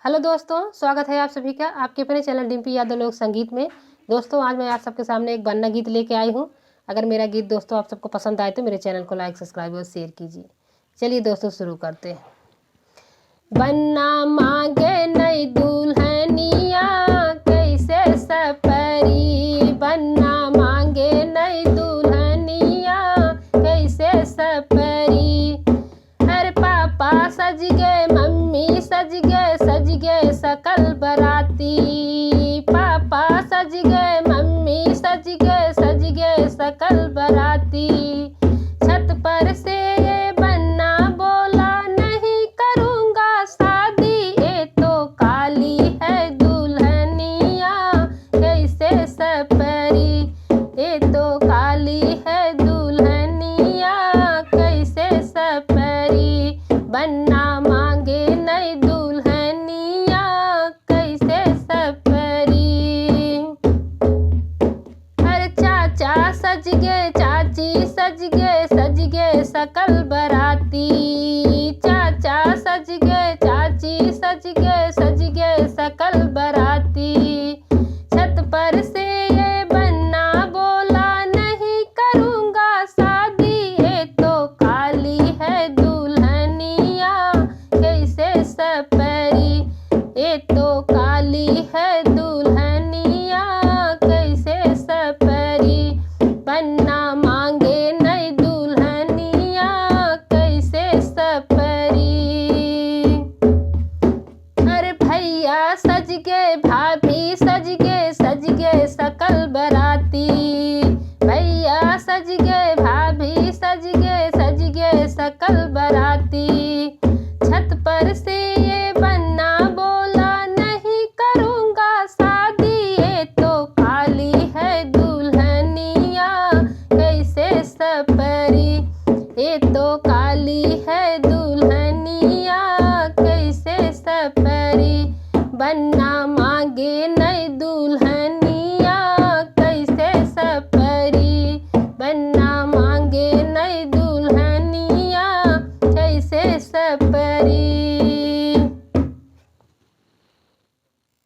Hello दोस्तों, स्वागत है आप सभी का आपके अपने चैनल डिम्पी यादव लोक संगीत में। दोस्तों, आज मैं आप सबके सामने एक बन्ना गीत लेके आई हूँ। अगर मेरा गीत दोस्तों आप सबको पसंद आए तो मेरे चैनल को लाइक, सब्सक्राइब और शेयर कीजिए। चलिए दोस्तों, शुरू करते हैं। बन्ना मांगे नई दुल्हनिया कैसे सपरी, बन्ना मांगे नई दुल्हनिया कैसे सपरी। अरे पापा सज गए, मम्मी सज गए सकल बराती। पापा सज गए, मम्मी सज गए सकल बराती। छत पर से ये बन्ना बोला नहीं करूँगा शादी, ये तो काली है दुल्हनिया कैसे सपरी, ये तो काली है दुल्हनिया कैसे सपरी। बन्ना मांगे नई दुल्हनिया कैसे सपरी। हर चाचा सज गए, चाची सज गए सकल बराती। चाचा सज गए, चाची सज गए सकल बराती। छत पर से ये बन्ना बोला नहीं करूँगा शादी, ये तो काली है दुल्हनिया कैसे सपरी, ये तो काली है दुल्हनिया कैसे सपरी। बन्ना मांगे नई दुल्हनिया कैसे सपरी। अरे भैया सज गए, भाभी सज गए सकल बराती। भैया सज गए, भाभी सज गए सकल बराती। छत पर से ये बन्ना बोला नहीं करूँगा शादी, ये तो काली है दुल्हनिया कैसे सपरी, ये तो काली है दुल्हनिया कैसे सपरी। बन्ना मांगे नई